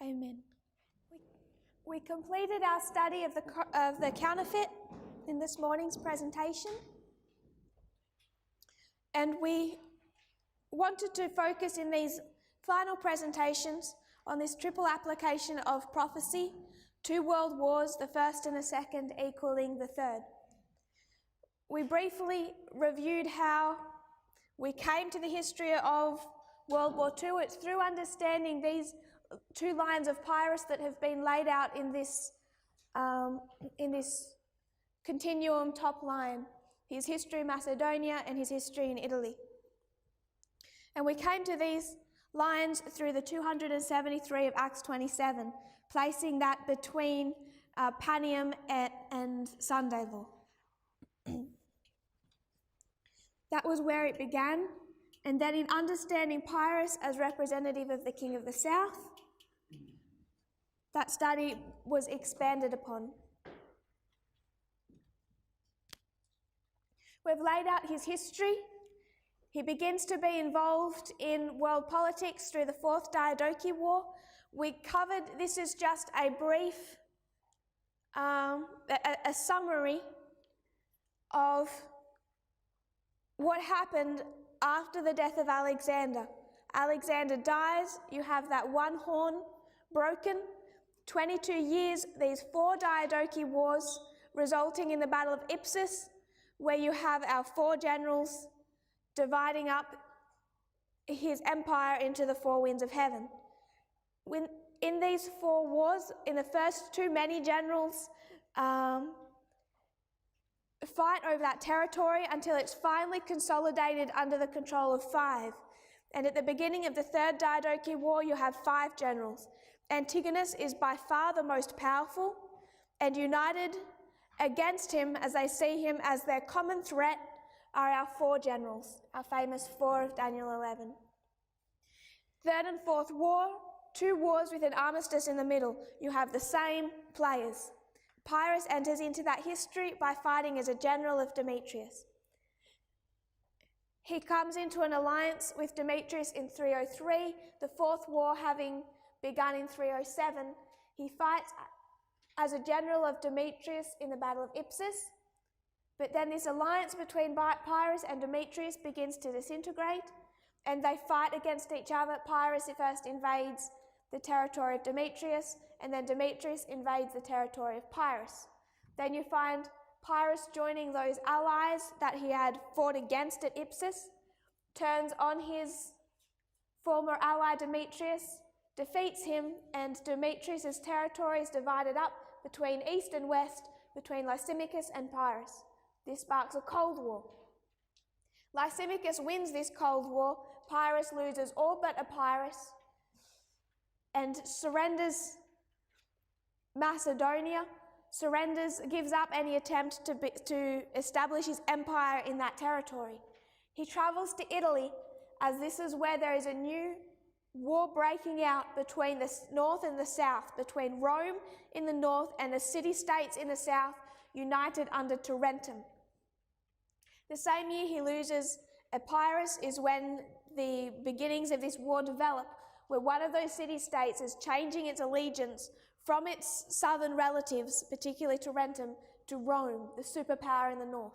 Amen. We completed our study of the counterfeit in this morning's presentation, and we wanted to focus in these final presentations on this triple application of prophecy, 2 world wars, the first and the second equaling the third. We briefly reviewed how we came to the history of World War II. It's through understanding these 2 lines of Pyrrhus that have been laid out in this continuum top line, his history in Macedonia and his history in Italy. And we came to these lines through the 273 of Acts 27, placing that between Panium and Sunday law. That was where it began, and then in understanding Pyrrhus as representative of the King of the South, that study was expanded upon. We've laid out his history. He begins to be involved in world politics through the Fourth Diadochi War. We covered, this is just a brief, a summary of what happened after the death of Alexander. Alexander dies, you have that one horn broken, 22 years, these 4 Diadochi wars, resulting in the Battle of Ipsus, where you have our 4 generals dividing up his empire into the 4 winds of heaven. In these 4 wars, in the first 2, many generals fight over that territory until it's finally consolidated under the control of 5. And at the beginning of the Third Diadochi War, you have 5 generals. Antigonus is by far the most powerful, and united against him, as they see him as their common threat, are our 4 generals, our famous 4 of Daniel 11. Third and Fourth War, 2 wars with an armistice in the middle. You have the same players. Pyrrhus enters into that history by fighting as a general of Demetrius. He comes into an alliance with Demetrius in 303, the 4th war having begun in 307. He fights as a general of Demetrius in the Battle of Ipsus, but then this alliance between Pyrrhus and Demetrius begins to disintegrate, and they fight against each other. Pyrrhus first invades the territory of Demetrius, and then Demetrius invades the territory of Pyrrhus. Then you find Pyrrhus joining those allies that he had fought against at Ipsus, turns on his former ally Demetrius, defeats him, and Demetrius' territory is divided up between east and west, between Lysimachus and Pyrrhus. This sparks a Cold War. Lysimachus wins this Cold War. Pyrrhus loses all but Epirus and surrenders Macedonia, gives up any attempt to establish his empire in that territory. He travels to Italy, as this is where there is a new war breaking out between the north and the south, between Rome in the north and the city-states in the south, united under Tarentum. The same year he loses Epirus is when the beginnings of this war develop, where one of those city-states is changing its allegiance from its southern relatives, particularly Tarentum, to Rome, the superpower in the north.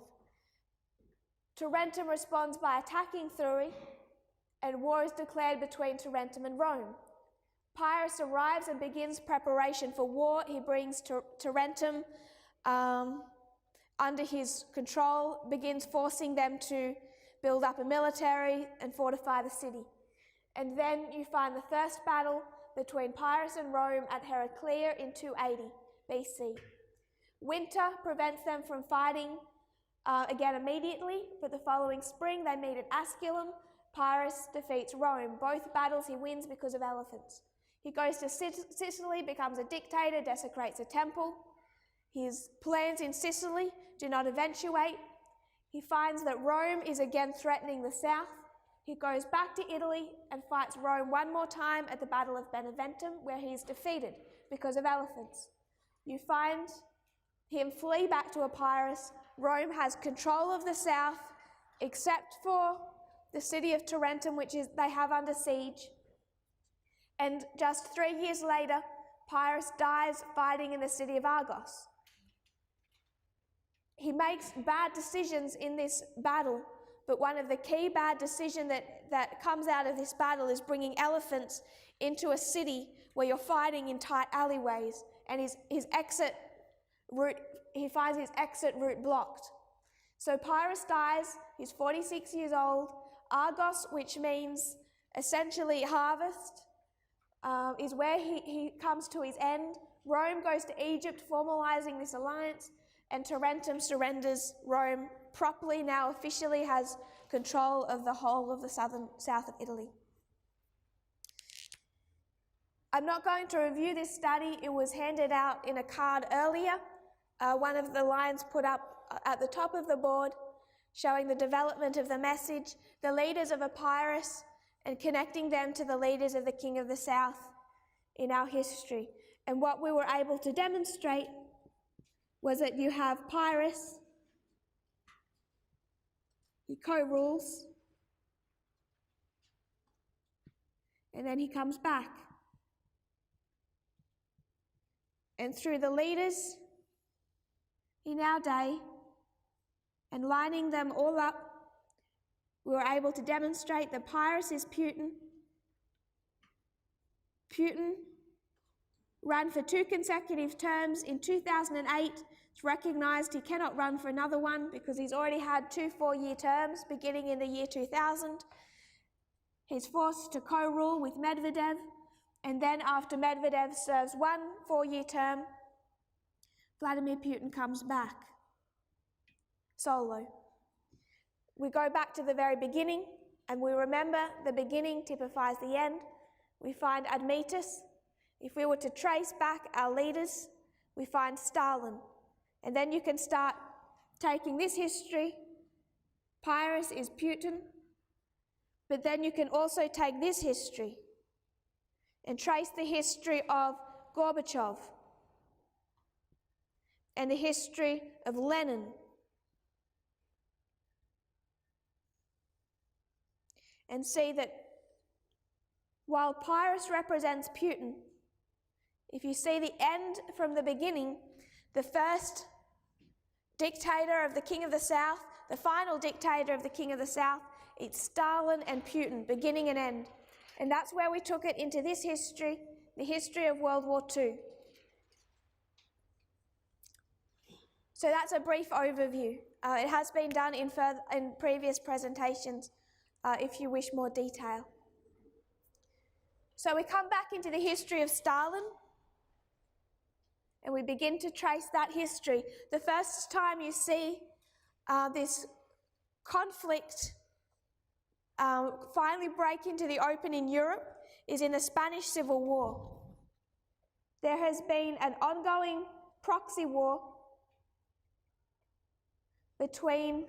Tarentum responds by attacking Thurii, and war is declared between Tarentum and Rome. Pyrrhus arrives and begins preparation for war. He brings Tarentum under his control, begins forcing them to build up a military and fortify the city. And then you find the first battle between Pyrrhus and Rome at Heraclea in 280 BC. Winter prevents them from fighting again immediately, but the following spring they meet at Asculum. Pyrrhus defeats Rome. Both battles he wins because of elephants. He goes to Sicily, becomes a dictator, desecrates a temple. His plans in Sicily do not eventuate. He finds that Rome is again threatening the south. He goes back to Italy and fights Rome one more time at the Battle of Beneventum, where he is defeated because of elephants. You find him flee back to Epirus. Rome has control of the south, except for the city of Tarentum, which they have under siege. And just 3 years later, Pyrrhus dies fighting in the city of Argos. He makes bad decisions in this battle, but one of the key bad decisions that comes out of this battle is bringing elephants into a city where you're fighting in tight alleyways, and his exit route, he finds his exit route blocked. So Pyrrhus dies, he's 46 years old. Argos, which means essentially harvest, is where he comes to his end. Rome goes to Egypt, formalizing this alliance, and Tarentum surrenders. Rome properly now officially has control of the whole of the south of Italy. I'm not going to review this study. It was handed out in a card earlier. One of the lines put up at the top of the board showing the development of the message, the leaders of Epirus, and connecting them to the leaders of the King of the South in our history. And what we were able to demonstrate was that you have Pyrrhus, he co-rules, and then he comes back. And through the leaders in our day, and lining them all up, we were able to demonstrate that Pyrrhus is Putin. Putin ran for 2 consecutive terms. In 2008, it's recognised he cannot run for another one because he's already had 2 4-year terms beginning in the year 2000. He's forced to co-rule with Medvedev, and then after Medvedev serves 1 4-year term, Vladimir Putin comes back solo. We go back to the very beginning, and we remember the beginning typifies the end. We find Admetus. If we were to trace back our leaders, we find Stalin. And then you can start taking this history. Pyrrhus is Putin. But then you can also take this history and trace the history of Gorbachev and the history of Lenin. And see that while Pyrrhus represents Putin, if you see the end from the beginning, the first dictator of the King of the South, the final dictator of the King of the South, it's Stalin and Putin, beginning and end. And that's where we took it into this history, the history of World War II. So that's a brief overview. It has been done in previous presentations, if you wish more detail. So we come back into the history of Stalin, and we begin to trace that history. The first time you see this conflict finally break into the open in Europe is in the Spanish Civil War. There has been an ongoing proxy war between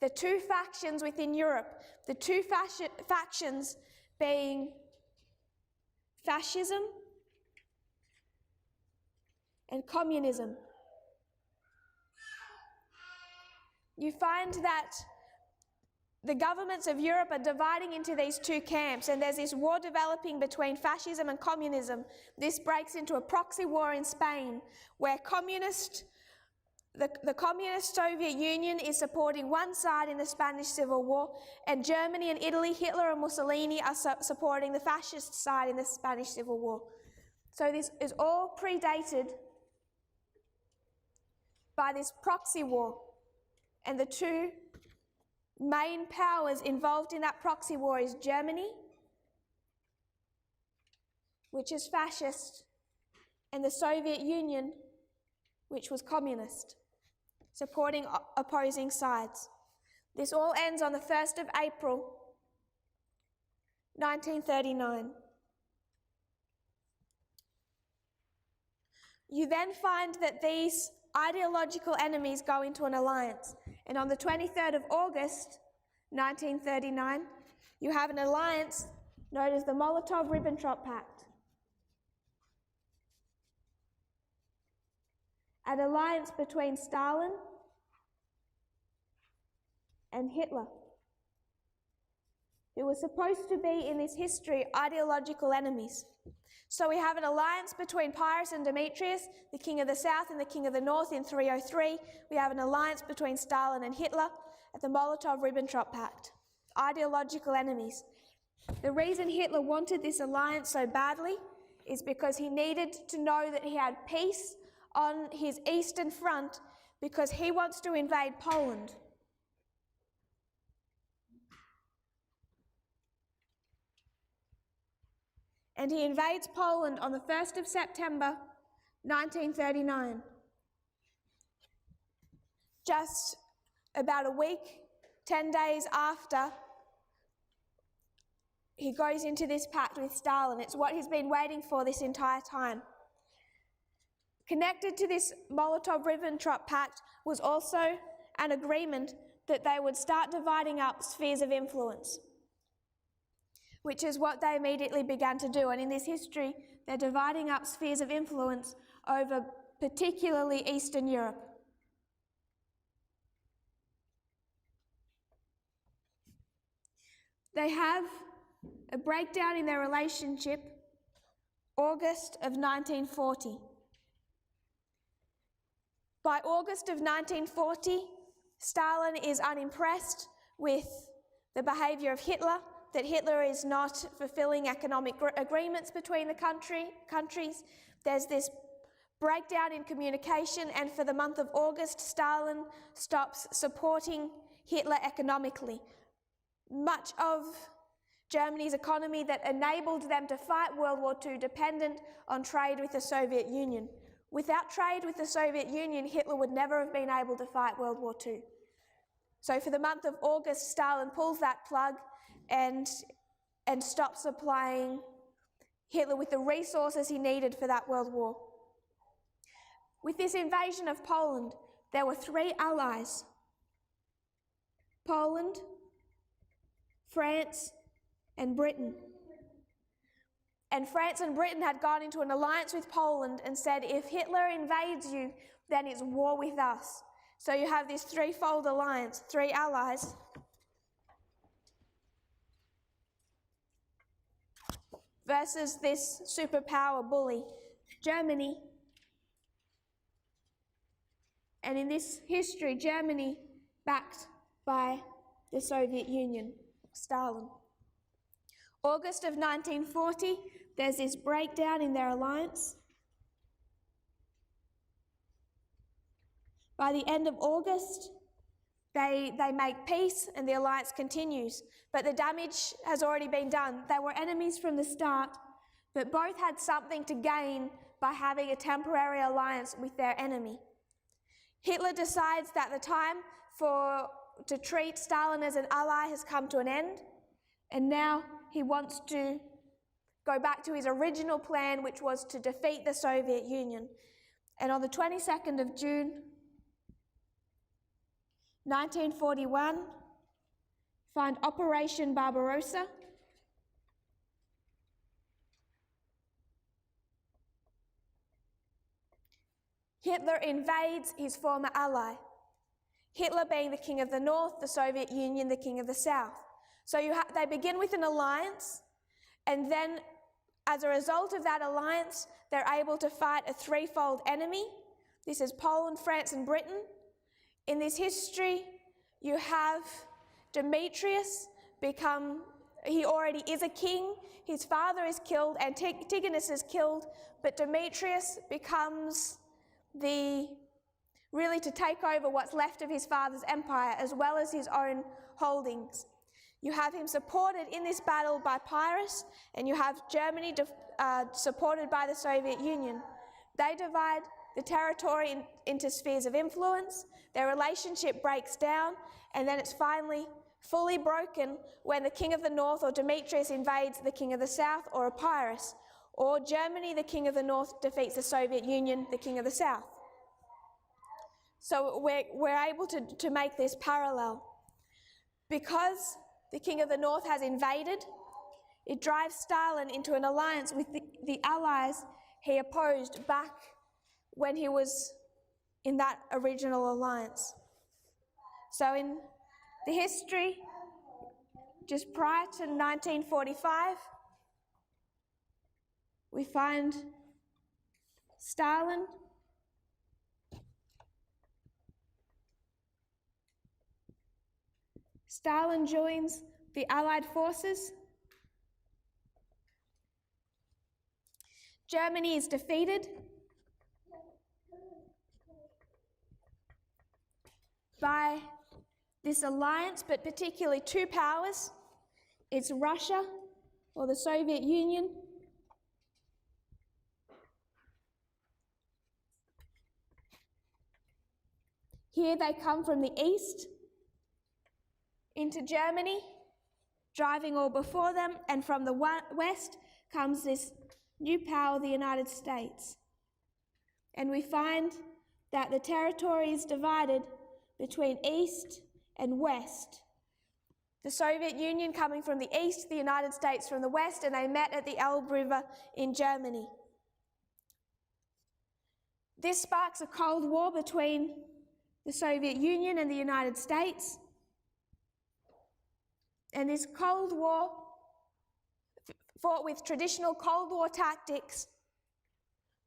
the 2 factions within Europe, the 2 factions being fascism and communism. You find that the governments of Europe are dividing into these 2 camps, and there's this war developing between fascism and communism. This breaks into a proxy war in Spain, where the communist Soviet Union is supporting one side in the Spanish Civil War, and Germany and Italy, Hitler and Mussolini, are supporting the fascist side in the Spanish Civil War. So this is all predated by this proxy war, and the 2 main powers involved in that proxy war is Germany, which is fascist, and the Soviet Union, which was communist, supporting opposing sides. This all ends on the 1st of April, 1939. You then find that these ideological enemies go into an alliance. And on the 23rd of August, 1939, you have an alliance known as the Molotov-Ribbentrop Pact. An alliance between Stalin and Hitler. who were supposed to be in this history ideological enemies. So we have an alliance between Pyrrhus and Demetrius, the king of the south and the king of the north in 303. We have an alliance between Stalin and Hitler at the Molotov-Ribbentrop Pact. Ideological enemies. The reason Hitler wanted this alliance so badly is because he needed to know that he had peace on his eastern front because he wants to invade Poland. And he invades Poland on the 1st of September 1939. Just about a week, 10 days after he goes into this pact with Stalin. It's what he's been waiting for this entire time. Connected to this Molotov-Ribbentrop Pact was also an agreement that they would start dividing up spheres of influence, which is what they immediately began to do. And in this history, they're dividing up spheres of influence over particularly Eastern Europe. They have a breakdown in their relationship, August of 1940. By August of 1940, Stalin is unimpressed with the behaviour of Hitler, that Hitler is not fulfilling economic agreements between the countries. There's this breakdown in communication, and for the month of August, Stalin stops supporting Hitler economically. Much of Germany's economy that enabled them to fight World War II dependent on trade with the Soviet Union. Without trade with the Soviet Union, Hitler would never have been able to fight World War II. So for the month of August, Stalin pulls that plug and stops supplying Hitler with the resources he needed for that World War. With this invasion of Poland, there were three allies: Poland, France, and Britain. And France and Britain had gone into an alliance with Poland and said, if Hitler invades you, then it's war with us. So you have this threefold alliance, three allies. Versus this superpower bully, Germany. And in this history, Germany backed by the Soviet Union, Stalin. August of 1940, there's this breakdown in their alliance. By the end of August, they make peace and the alliance continues. But the damage has already been done. They were enemies from the start, but both had something to gain by having a temporary alliance with their enemy. Hitler decides that the time to treat Stalin as an ally has come to an end, and now he wants to go back to his original plan, which was to defeat the Soviet Union. And on the 22nd of June, 1941, find Operation Barbarossa. Hitler invades his former ally. Hitler being the king of the north, the Soviet Union the king of the south. So they begin with an alliance, and then as a result of that alliance, they're able to fight a threefold enemy. This is Poland, France, and Britain. In this history, you have Demetrius he already is a king. His father is killed, Antigonus is killed, but Demetrius becomes really to take over what's left of his father's empire, as well as his own holdings. You have him supported in this battle by Pyrrhus, and you have Germany supported by the Soviet Union. They divide the territory into spheres of influence. Their relationship breaks down, and then it's finally fully broken when the king of the north, or Demetrius, invades the king of the south, or a Pyrrhus, or Germany, the king of the north, defeats the Soviet Union, the king of the south. So we're able to make this parallel. Because the king of the north has invaded, it drives Stalin into an alliance with the allies he opposed back when he was in that original alliance. So in the history, just prior to 1945, we find Stalin. Stalin joins the Allied forces. Germany is defeated by this alliance, but particularly two powers. It's Russia, or the Soviet Union, here they come from the east into Germany, driving all before them, and from the west comes this new power, the United States. And we find that the territory is divided between east and west. The Soviet Union coming from the east, the United States from the west, and they met at the Elbe River in Germany. This sparks a Cold War between the Soviet Union and the United States. And this Cold War, fought with traditional Cold War tactics,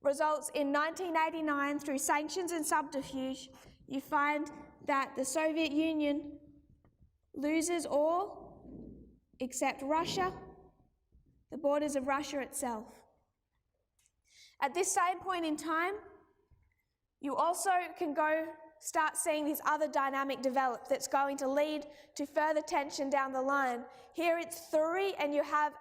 results in 1989, through sanctions and subterfuge, you find that the Soviet Union loses all except Russia, the borders of Russia itself. At this same point in time, you also can start seeing this other dynamic develop that's going to lead to further tension down the line. Here it's 3, and you have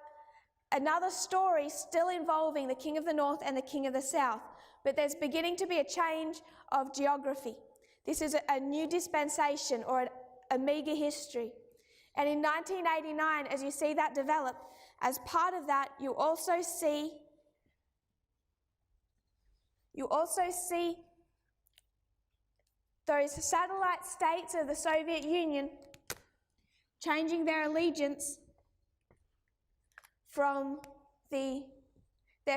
another story still involving the King of the North and the King of the South, but there's beginning to be a change of geography. This is a new dispensation, or a meager history. And in 1989, as you see that develop, as part of that, you also see those satellite states of the Soviet Union changing their allegiance from their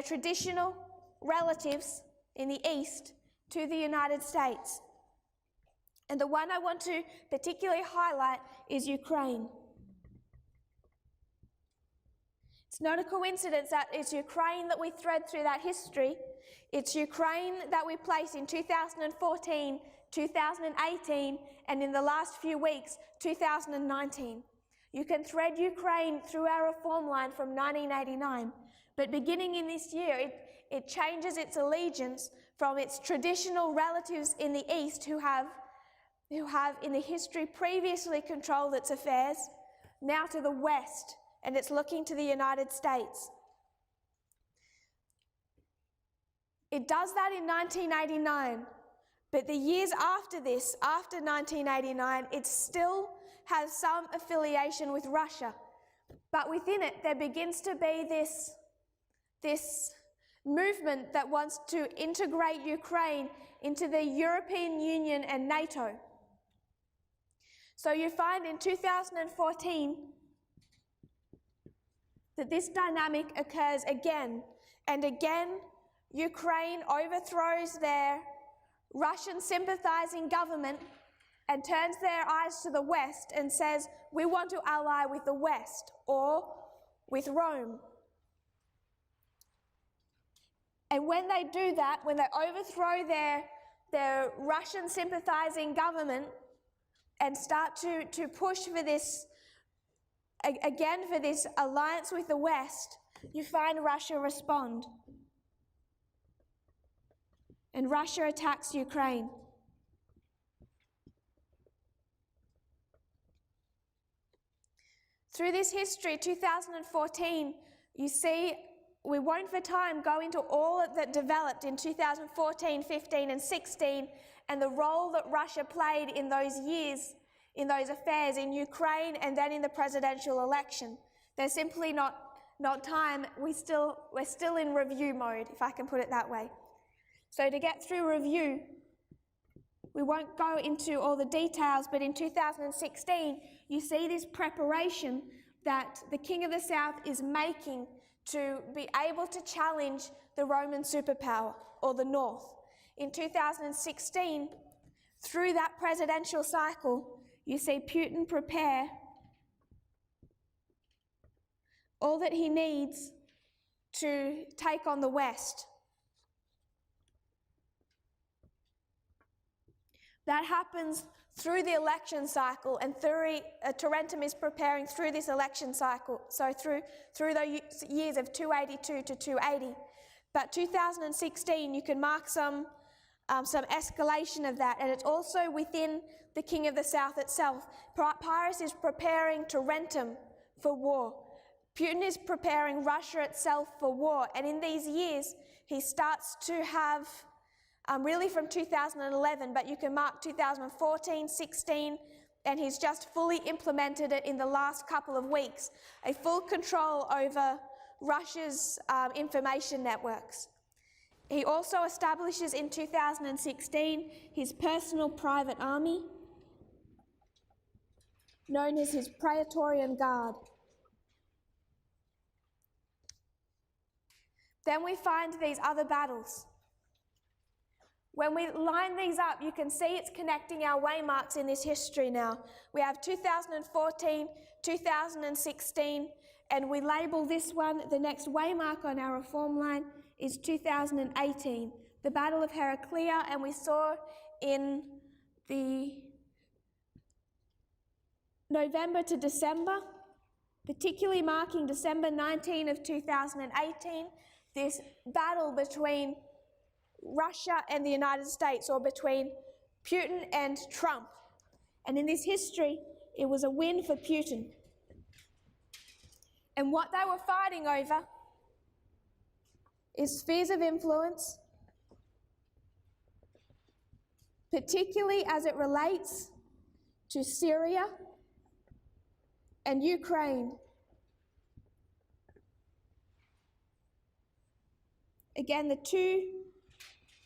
traditional relatives in the East to the United States. And the one I want to particularly highlight is Ukraine. It's not a coincidence that it's Ukraine that we thread through that history. It's Ukraine that we place in 2014, 2018, and in the last few weeks, 2019. You can thread Ukraine through our reform line from 1989, but beginning in this year, it changes its allegiance from its traditional relatives in the East who have in the history previously controlled its affairs, now to the West, and it's looking to the United States. It does that in 1989, but the years after this, after 1989, it still has some affiliation with Russia. But within it, there begins to be this movement that wants to integrate Ukraine into the European Union and NATO. So you find in 2014 that this dynamic occurs again, and again Ukraine overthrows their Russian sympathizing government and turns their eyes to the West and says, we want to ally with the West or with Rome. And when they do that, when they overthrow their Russian sympathizing government and start to push for this, again for this alliance with the West, you find Russia respond. And Russia attacks Ukraine. Through this history, 2014, you see, we won't for time go into all that developed in 2014, 15 and 16 and the role that Russia played in those years, in those affairs in Ukraine and then in the presidential election. There's simply not time. We're still in review mode, if I can put it that way. So to get through review, we won't go into all the details, but in 2016, you see this preparation that the King of the South is making to be able to challenge the Roman superpower, or the North. In 2016, through that presidential cycle, you see Putin prepare all that he needs to take on the West. That happens through the election cycle, and Tarentum is preparing through this election cycle, so through the years of 282 to 280. But 2016, you can mark some escalation of that, and it's also within the King of the South itself. Pyrrhus is preparing Tarentum for war. Putin is preparing Russia itself for war, and in these years, he starts to have, really from 2011, but you can mark 2014, 16, and he's just fully implemented it in the last couple of weeks, a full control over Russia's information networks. He also establishes in 2016 his personal private army, known as his Praetorian Guard. Then we find these other battles. When we line these up, you can see it's connecting our waymarks in this history now. We have 2014, 2016, and we label this one, the next waymark on our reform line is 2018, the Battle of Heraclea, and we saw in the November to December, particularly marking December 19 of 2018, this battle between Russia and the United States, or between Putin and Trump. And in this history, it was a win for Putin. And what they were fighting over is spheres of influence, particularly as it relates to Syria and Ukraine. Again, the two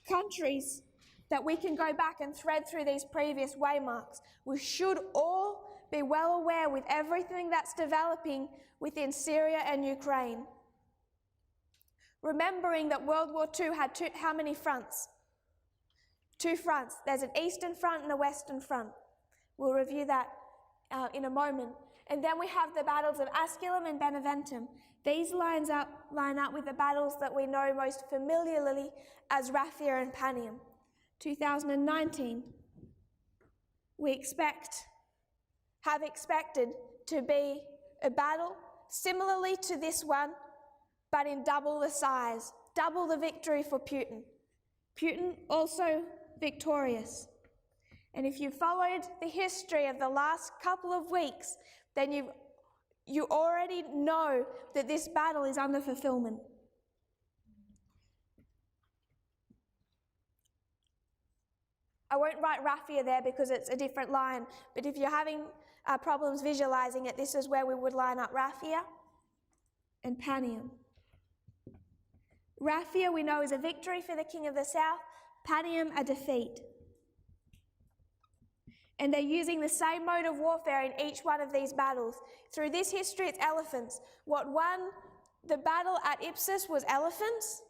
countries that we can go back and thread through these previous waymarks. We should all be well aware with everything that's developing within Syria and Ukraine. Remembering that World War II had how many fronts? Two fronts. There's an eastern front and a western front. We'll review that in a moment. And then we have the battles of Asculum and Beneventum. These line up with the battles that we know most familiarly as Raphia and Panium. 2019, we have expected to be a battle similarly to this one, but in double the size, double the victory for Putin. Putin also victorious. And if you followed the history of the last couple of weeks, then you already know that this battle is under fulfillment. I won't write Raphia there because it's a different line, but if you're having problems visualizing it, this is where we would line up Raphia and Panium. Raphia we know is a victory for the King of the South, Panium a defeat. And they're using the same mode of warfare in each one of these battles. Through this history, it's elephants. What won the battle at Ipsus was elephants.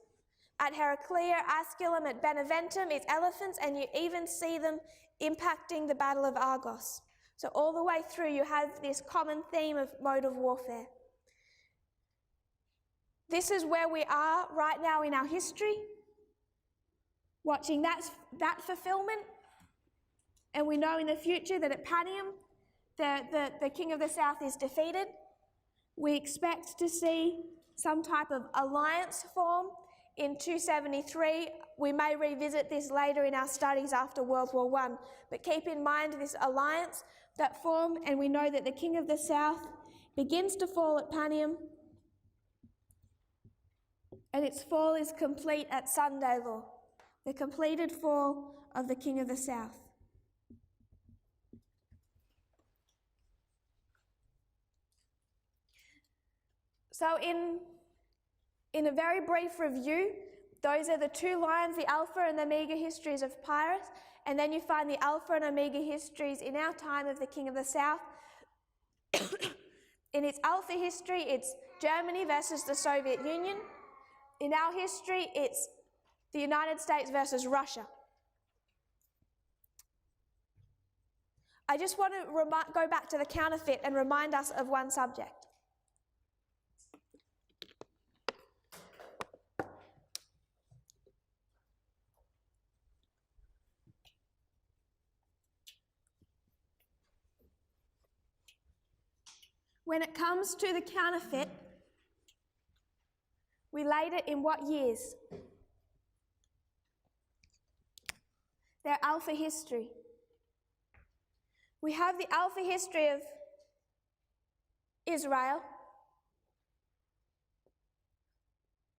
At Heraclea, Asculum, at Beneventum, it's elephants, and you even see them impacting the Battle of Argos. So all the way through, you have this common theme of mode of warfare. This is where we are right now in our history, watching that fulfillment. And we know in the future that at Panium, the King of the South is defeated. We expect to see some type of alliance form in 273. We may revisit this later in our studies after World War I. But keep in mind this alliance that formed, and we know that the King of the South begins to fall at Panium, and its fall is complete at Sunday-Law, the completed fall of the King of the South. So in a very brief review, those are the two lines, the Alpha and Omega histories of Pyrrhus, and then you find the Alpha and Omega histories in our time of the King of the South. In its Alpha history, it's Germany versus the Soviet Union. In our history, it's the United States versus Russia. I just want to go back to the counterfeit and remind us of one subject. When it comes to the counterfeit, we laid it in what years? Their alpha history. We have the alpha history of Israel,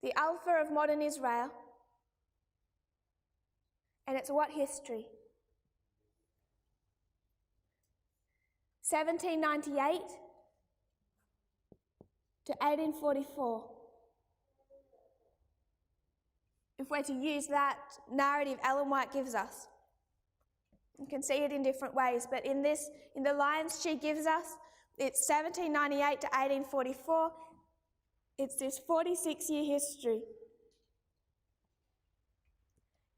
the alpha of modern Israel, and it's what history? 1798 to 1844. If we're to use that narrative Ellen White gives us, you can see it in different ways, but in the lines she gives us, it's 1798 to 1844. It's this 46-year history.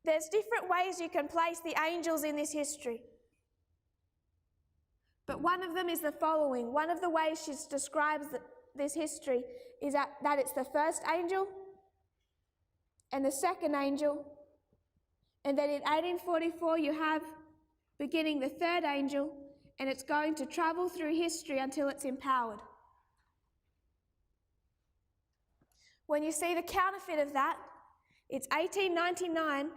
There's different ways you can place the angels in this history. But one of them is the following. One of the ways she describes this history is that it's the first angel and the second angel, and that in 1844 you have beginning the third angel, and it's going to travel through history until it's empowered. When you see the counterfeit of that, it's 1899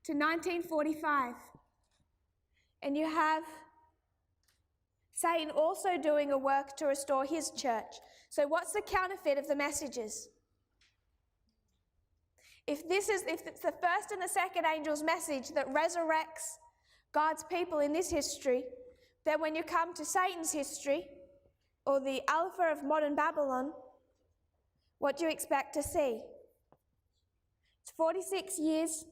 to 1945. And you have Satan also doing a work to restore his church. So what's the counterfeit of the messages? If it's the first and the second angel's message that resurrects God's people in this history, then when you come to Satan's history, or the alpha of modern Babylon, what do you expect to see? It's 46 years,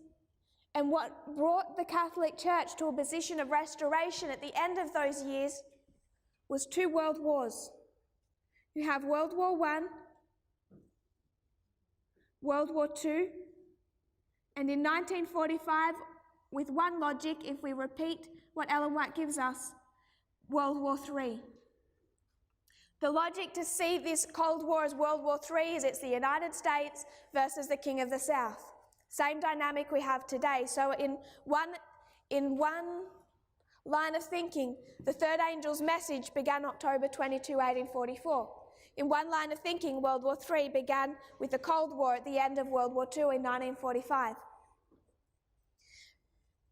and what brought the Catholic Church to a position of restoration at the end of those years was 2 world wars. You have World War I, World War II, and in 1945, with one logic, if we repeat what Ellen White gives us, World War III. The logic to see this Cold War as World War III is it's the United States versus the King of the South. Same dynamic we have today. So in one line of thinking, the third angel's message began October 22, 1844. In one line of thinking, World War III began with the Cold War at the end of World War II in 1945.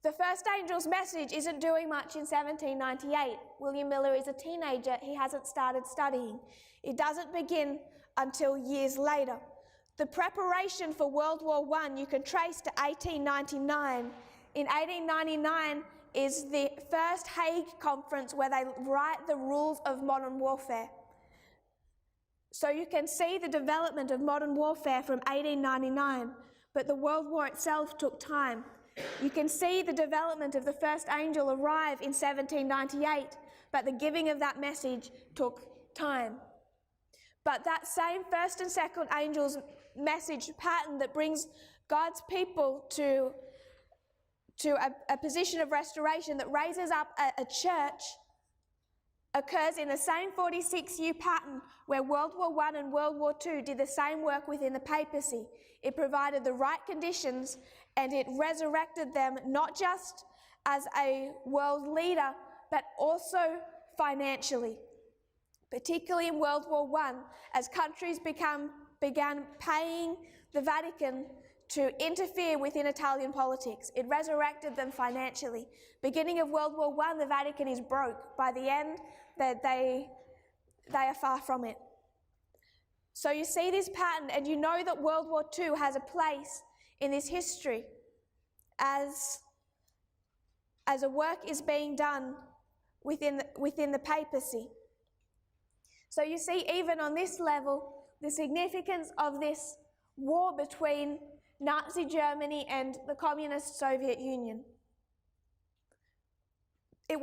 The first angel's message isn't doing much in 1798. William Miller is a teenager. He hasn't started studying. It doesn't begin until years later. The preparation for World War I you can trace to 1899. In 1899 is the first Hague Conference where they write the rules of modern warfare. So you can see the development of modern warfare from 1899, but the World War itself took time. You can see the development of the first angel arrive in 1798, but the giving of that message took time. But that same first and second angel's message pattern that brings God's people to a position of restoration, that raises up a church, occurs in the same 46-year pattern where World War I and World War II did the same work within the papacy. It provided the right conditions and it resurrected them not just as a world leader, but also financially. Particularly in World War I, as countries began paying the Vatican to interfere within Italian politics. It resurrected them financially. Beginning of World War I, the Vatican is broke. By the end, they are far from it. So you see this pattern, and you know that World War II has a place in this history as a work is being done within the papacy. So you see, even on this level, the significance of this war between Nazi Germany and the communist Soviet Union. It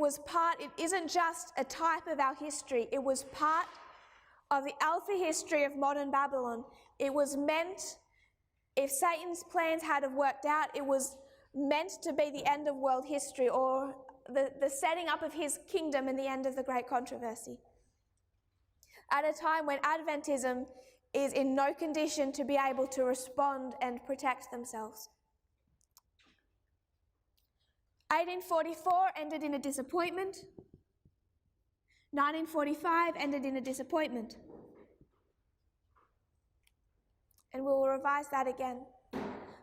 isn't just a type of our history, it was part of the alpha history of modern Babylon. It was meant, if Satan's plans had have worked out, it was meant to be the end of world history, or the setting up of his kingdom and the end of the great controversy. At a time when Adventism is in no condition to be able to respond and protect themselves. 1844 ended in a disappointment. 1945 ended in a disappointment. And we'll revise that again.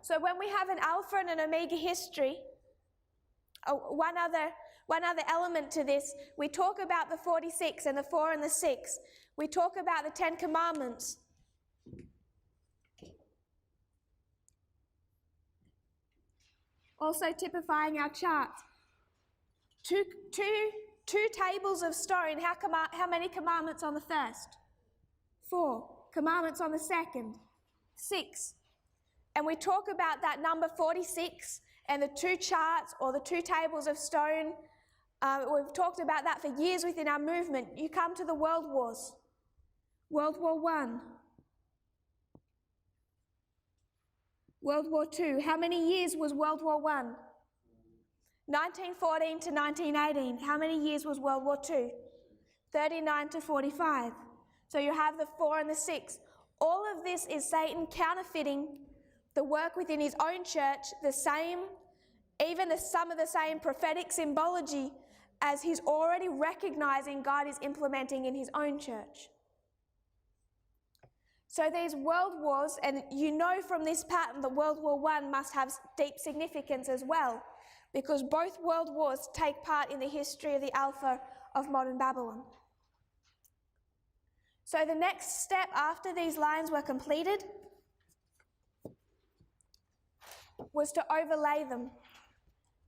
So when we have an Alpha and an Omega history, one other element to this, we talk about the 46 and the 4 and the 6. We talk about the 10 Commandments. Also typifying our chart. Two tables of stone. How many commandments on the first? 4. Commandments on the second? 6. And we talk about that number 46 and the 2 charts or the 2 tables of stone. We've talked about that for years within our movement. You come to the world wars. World War I. World War II. How many years was World War I? 1914 to 1918. How many years was World War II? 39 to 45. So you have the 4 and the 6. All of this is Satan counterfeiting the work within his own church, the same, even some of the same prophetic symbology as he's already recognizing God is implementing in his own church. So these world wars, and you know from this pattern that World War I must have deep significance as well, because both world wars take part in the history of the Alpha of modern Babylon. So the next step after these lines were completed was to overlay them.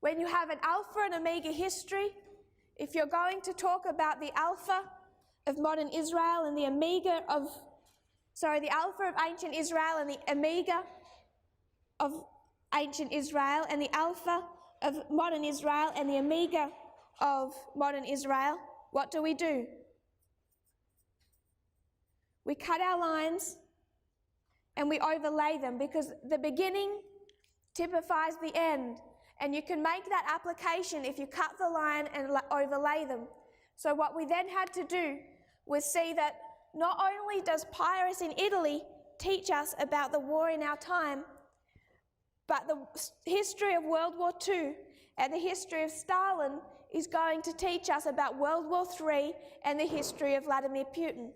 When you have an Alpha and Omega history, if you're going to talk about the Alpha of modern Israel and the Alpha of ancient Israel and the Omega of ancient Israel, and the Alpha of modern Israel and the Omega of modern Israel, what do? We cut our lines and we overlay them, because the beginning typifies the end. And you can make that application if you cut the line and overlay them. So what we then had to do was see that not only does Pyrrhus in Italy teach us about the war in our time, but the history of World War II and the history of Stalin is going to teach us about World War III and the history of Vladimir Putin.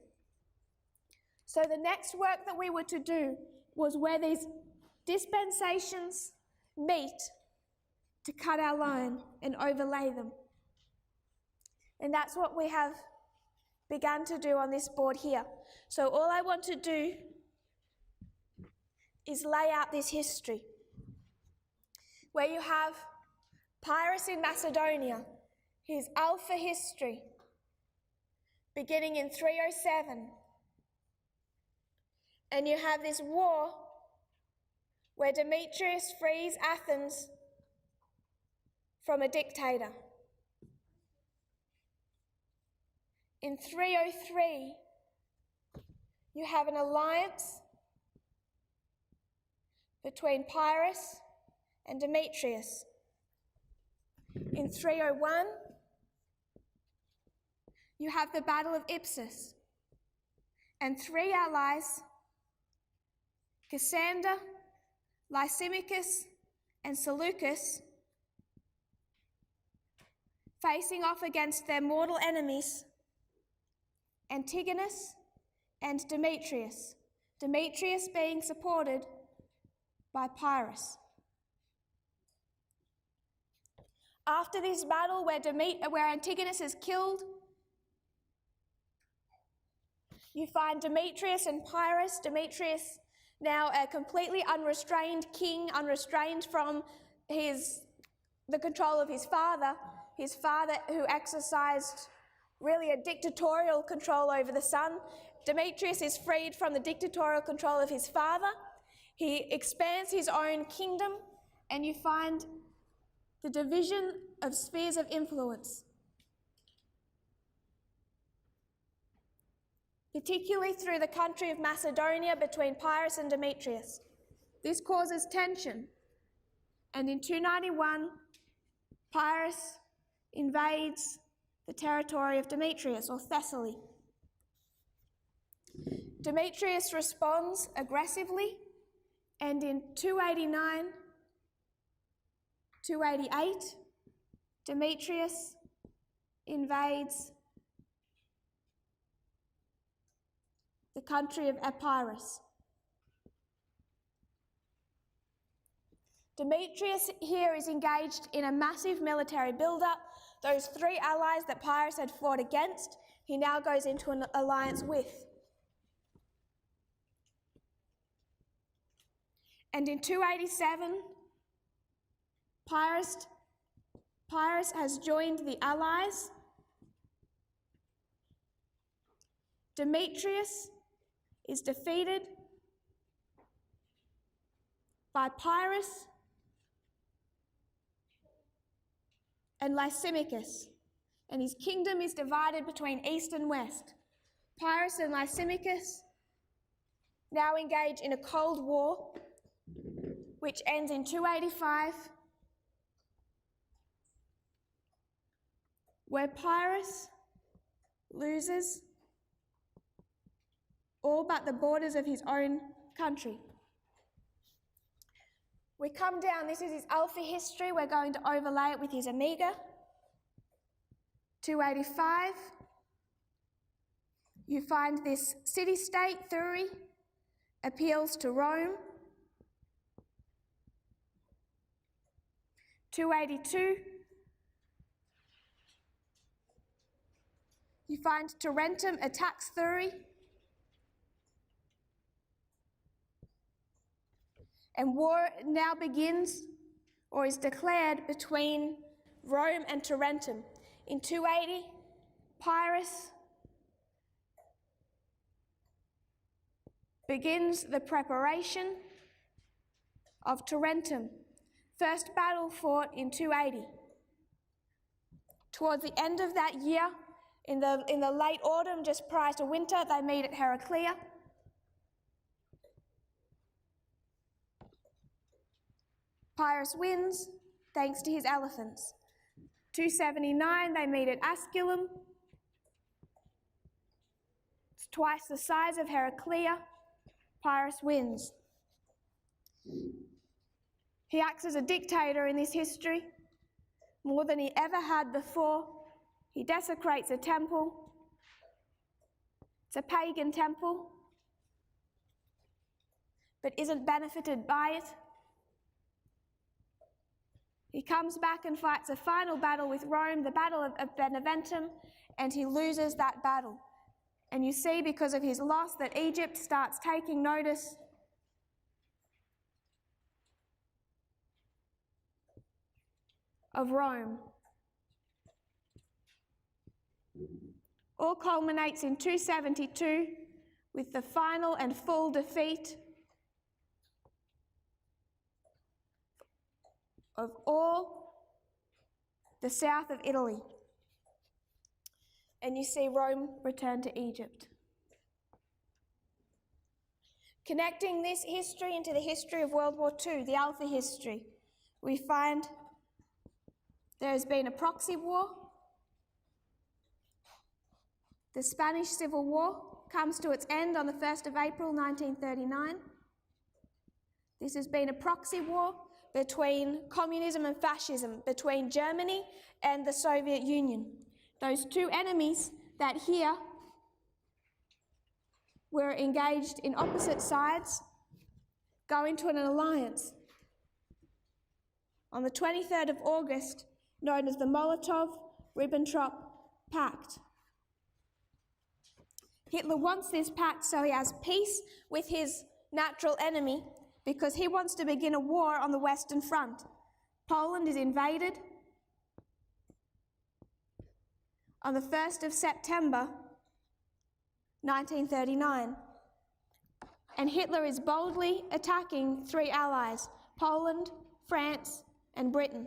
So the next work that we were to do was where these dispensations meet to cut our line and overlay them. And that's what we have begun to do on this board here. So all I want to do is lay out this history, where you have Pyrrhus in Macedonia, his Alpha history, beginning in 307. And you have this war where Demetrius frees Athens from a dictator. In 303, you have an alliance between Pyrrhus and Demetrius. In 301, you have the Battle of Ipsus, and 3 allies, Cassander, Lysimachus, and Seleucus, facing off against their mortal enemies, Antigonus and Demetrius. Demetrius being supported by Pyrrhus. After this battle where Antigonus is killed, you find Demetrius and Pyrrhus. Demetrius, now a completely unrestrained king, unrestrained from the control of his father who exercised really a dictatorial control over the son. Demetrius is freed from the dictatorial control of his father. He expands his own kingdom, and you find the division of spheres of influence, particularly through the country of Macedonia between Pyrrhus and Demetrius. This causes tension, and in 291, Pyrrhus invades the territory of Demetrius, or Thessaly. Demetrius responds aggressively, and in 289, 288, Demetrius invades the country of Epirus. Demetrius here is engaged in a massive military build-up. Those three allies that Pyrrhus had fought against, he now goes into an alliance with. And in 287, Pyrrhus has joined the allies. Demetrius is defeated by Pyrrhus and Lysimachus, and his kingdom is divided between east and west. Pyrrhus and Lysimachus now engage in a cold war, which ends in 285, where Pyrrhus loses all but the borders of his own country. We come down, this is his Alpha history, we're going to overlay it with his Omega. 285, you find this city-state theory appeals to Rome. 282, you find Tarentum attacks theory. And war now begins, or is declared, between Rome and Tarentum. In 280, Pyrrhus begins the preparation of Tarentum. First battle fought in 280. Towards the end of that year, in the late autumn, just prior to winter, they meet at Heraclea. Pyrrhus wins, thanks to his elephants. 279, they meet at Asculum. It's twice the size of Heraclea. Pyrrhus wins. He acts as a dictator in this history, more than he ever had before. He desecrates a temple. It's a pagan temple, but isn't benefited by it. He comes back and fights a final battle with Rome, the Battle of Beneventum, and he loses that battle. And you see, because of his loss, that Egypt starts taking notice of Rome. All culminates in 272 with the final and full defeat of all the south of Italy. And you see Rome return to Egypt. Connecting this history into the history of World War II, the Alpha history, we find there has been a proxy war. The Spanish Civil War comes to its end on the 1st of April 1939. This has been a proxy war between communism and fascism, between Germany and the Soviet Union. Those two enemies that here were engaged in opposite sides go into an alliance on the 23rd of August, known as the Molotov-Ribbentrop Pact. Hitler wants this pact so he has peace with his natural enemy, because he wants to begin a war on the Western Front. Poland is invaded on the 1st of September 1939, and Hitler is boldly attacking three allies, Poland, France, and Britain.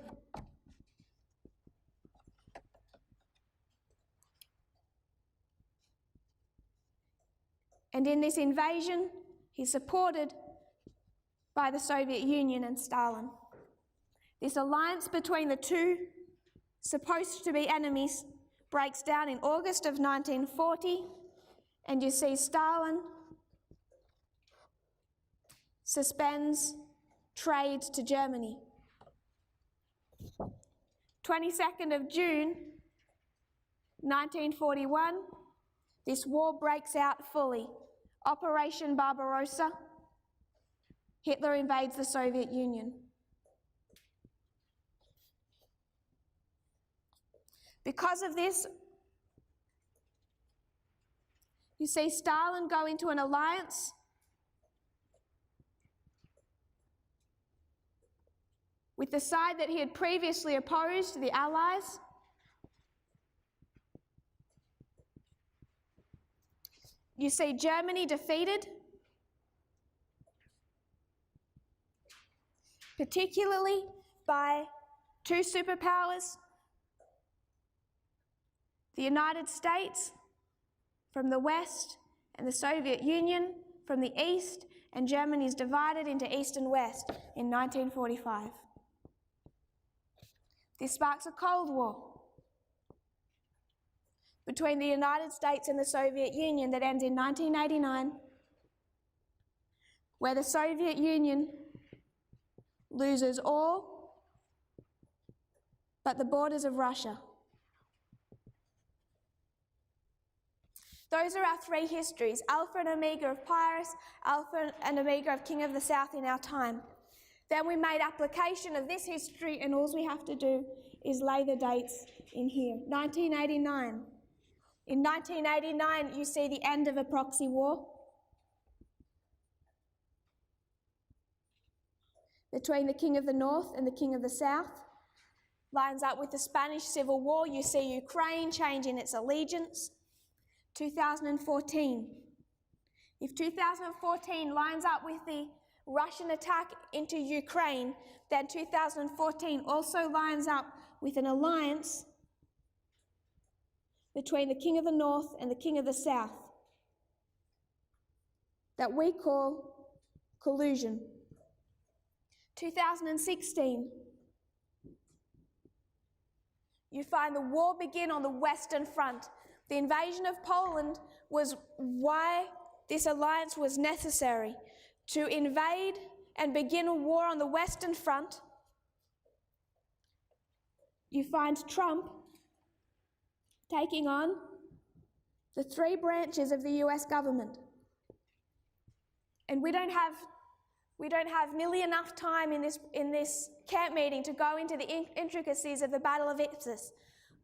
And in this invasion, he's supported by the Soviet Union and Stalin. This alliance between the two supposed to be enemies breaks down in August of 1940, and you see Stalin suspends trade to Germany. 22nd of June 1941, this war breaks out fully Operation Barbarossa, Hitler invades the Soviet Union. Because of this, you see Stalin go into an alliance with the side that he had previously opposed, the Allies. You see Germany defeated, particularly by two superpowers, the United States from the west and the Soviet Union from the east, and Germany is divided into east and west in 1945. This sparks a Cold War between the United States and the Soviet Union that ends in 1989, where the Soviet Union loses all but the borders of Russia. Those are our three histories, Alpha and Omega of Pyrrhus, Alpha and Omega of King of the South in our time. Then we made application of this history, and all we have to do is lay the dates in here. 1989. In 1989, you see the end of a proxy war between the King of the North and the King of the South. Lines up with the Spanish Civil War. You see Ukraine changing its allegiance. 2014. If 2014 lines up with the Russian attack into Ukraine, then 2014 also lines up with an alliance between the King of the North and the King of the South that we call collusion. 2016, you find the war begin on the Western Front. The invasion of Poland was why this alliance was necessary, to invade and begin a war on the Western Front. You find Trump taking on the three branches of the US government. And we don't have nearly enough time in this camp meeting to go into the intricacies of the Battle of Ipsus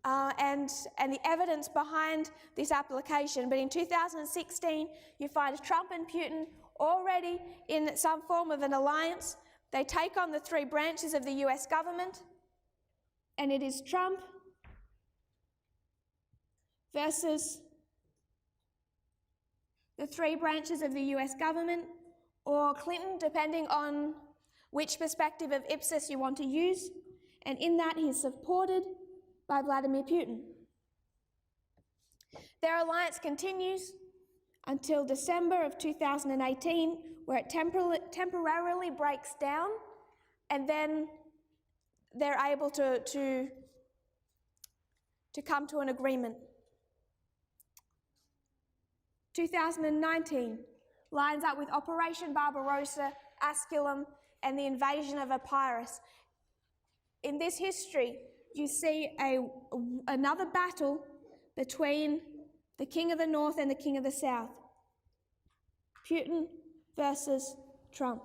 and the evidence behind this application. But in 2016, you find Trump and Putin already in some form of an alliance. They take on the three branches of the US government, and it is Trump versus the three branches of the US government, or Clinton, depending on which perspective of Ipsus you want to use, and in that he's supported by Vladimir Putin. Their alliance continues until December of 2018, where it temporarily breaks down, and then they're able to come to an agreement. 2019 lines up with Operation Barbarossa, Asculum, and the invasion of Epirus. In this history, you see another battle between the King of the North and the King of the South. Putin versus Trump.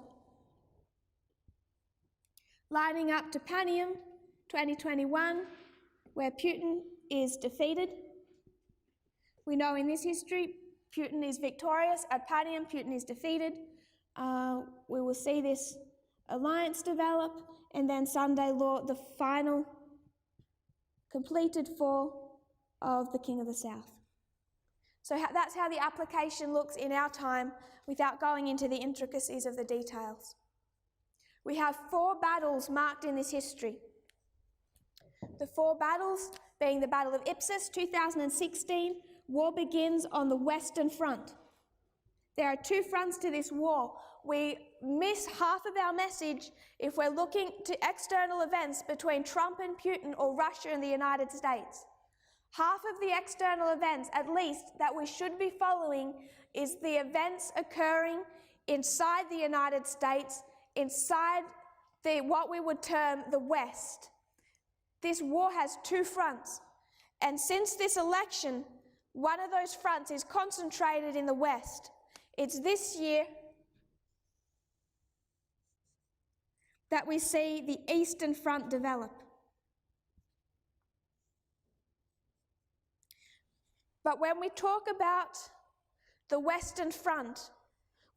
Lining up to Panium 2021, where Putin is defeated. We know in this history, Putin is victorious. At Panium, Putin is defeated. We will see this alliance develop, and then Sunday law, the final completed fall of the King of the South. So that's how the application looks in our time without going into the intricacies of the details. We have 4 battles marked in this history. The 4 battles being the Battle of Ipsus, 2016, war begins on the Western Front. There are 2 fronts to this war. We miss half of our message if we're looking to external events between Trump and Putin or Russia and the United States. Half of the external events, at least, that we should be following is the events occurring inside the United States, inside what we would term the West. This war has 2 fronts, and since this election, one of those fronts is concentrated in the West. It's this year that we see the Eastern Front develop. But when we talk about the Western Front,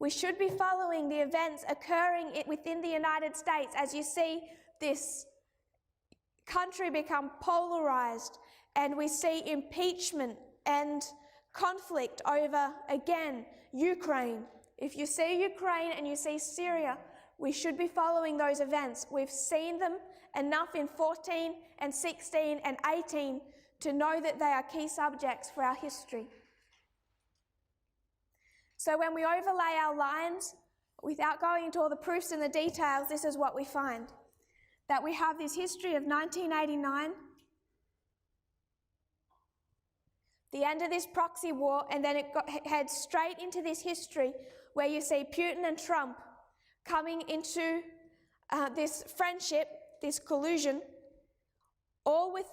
we should be following the events occurring within the United States as you see this country become polarized, and we see impeachment and conflict over, again, Ukraine. If you see Ukraine and you see Syria, we should be following those events. We've seen them enough in 14 and 16 and 18 to know that they are key subjects for our history. So when we overlay our lines, without going into all the proofs and the details, this is what we find. That we have this history of 1989, the end of this proxy war, and then it heads straight into this history where you see Putin and Trump coming into this friendship, this collusion, all with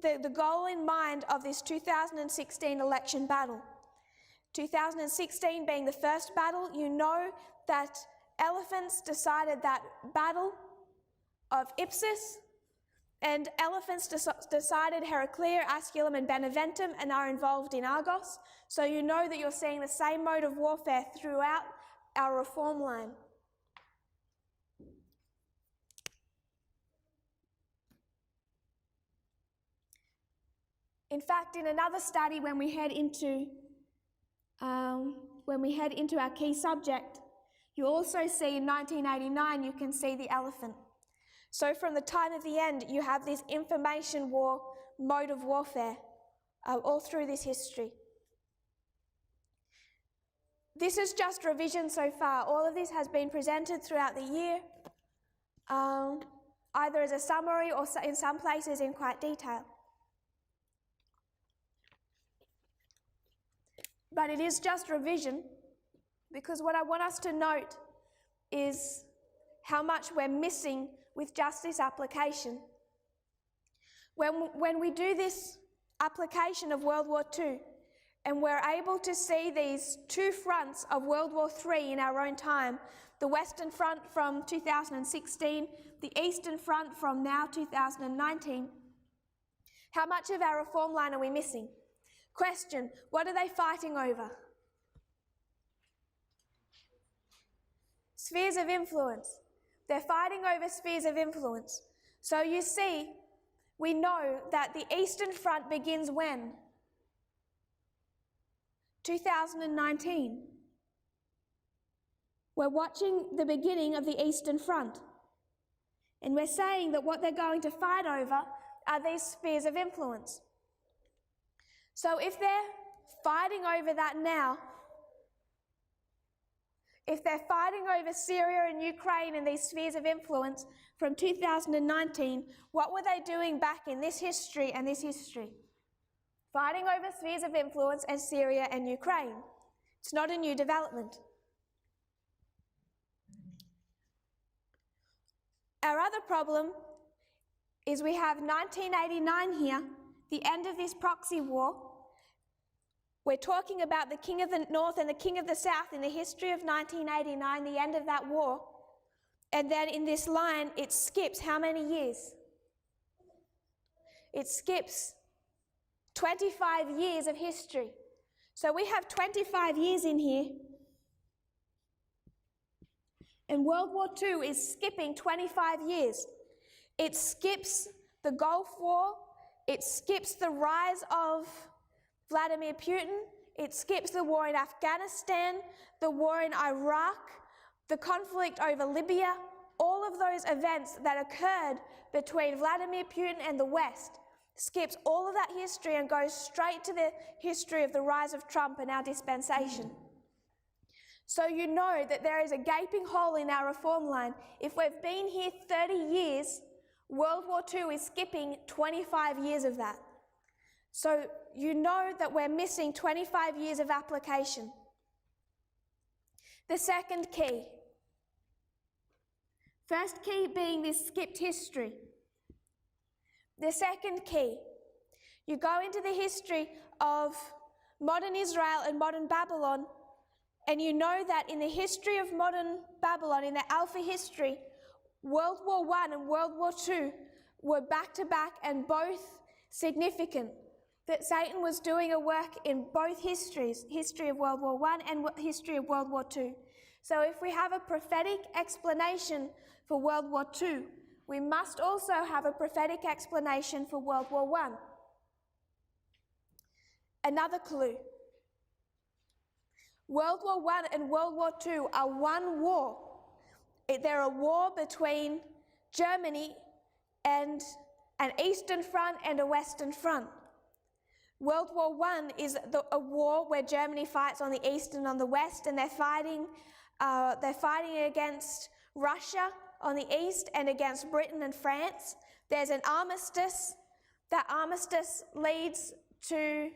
the goal in mind of this 2016 election battle. 2016 being the first battle, you know that elephants decided that battle of Ipsus, and elephants decided Heraclea, Asculum and Beneventum and are involved in Argos. So you know that you're seeing the same mode of warfare throughout our reform line. In fact, in another study, when we head into our key subject, you also see in 1989, you can see the elephant. So from the time of the end, you have this information war mode of warfare all through this history. This is just revision so far. All of this has been presented throughout the year, either as a summary or in some places in quite detail. But it is just revision, because what I want us to note is how much we're missing with just this application. When we do this application of World War II, and we're able to see these two fronts of World War III in our own time, the Western Front from 2016, the Eastern Front from now 2019, how much of our reform line are we missing? Question, what are they fighting over? Spheres of influence. They're fighting over spheres of influence. So you see, we know that the Eastern Front begins when? 2019. We're watching the beginning of the Eastern Front. And we're saying that what they're going to fight over are these spheres of influence. So if they're fighting over that now, if they're fighting over Syria and Ukraine and these spheres of influence from 2019, what were they doing back in this history and this history? Fighting over spheres of influence and Syria and Ukraine. It's not a new development. Our other problem is we have 1989 here, the end of this proxy war. We're talking about the King of the North and the King of the South in the history of 1989, the end of that war. And then in this line, it skips how many years? It skips 25 years of history. So we have 25 years in here. And World War II is skipping 25 years. It skips the Gulf War. It skips the rise of Vladimir Putin. It skips the war in Afghanistan, the war in Iraq, the conflict over Libya, all of those events that occurred between Vladimir Putin and the West, skips all of that history and goes straight to the history of the rise of Trump and our dispensation. So you know that there is a gaping hole in our reform line. If we've been here 30 years, World War II is skipping 25 years of that. So you know that we're missing 25 years of application. The second key. First key being this skipped history. The second key. You go into the history of modern Israel and modern Babylon, And you know that in the history of modern Babylon, in the Alpha history, World War I and World War II were back to back and both significant. That Satan was doing a work in both histories, history of World War I and history of World War II. So if we have a prophetic explanation for World War II, we must also have a prophetic explanation for World War I. Another clue. World War I and World War II are one war. They're a war between Germany and an eastern front and a western front. World War I is a war where Germany fights on the east and on the west, and they're fighting against Russia on the east and against Britain and France. There's an armistice. That armistice leads to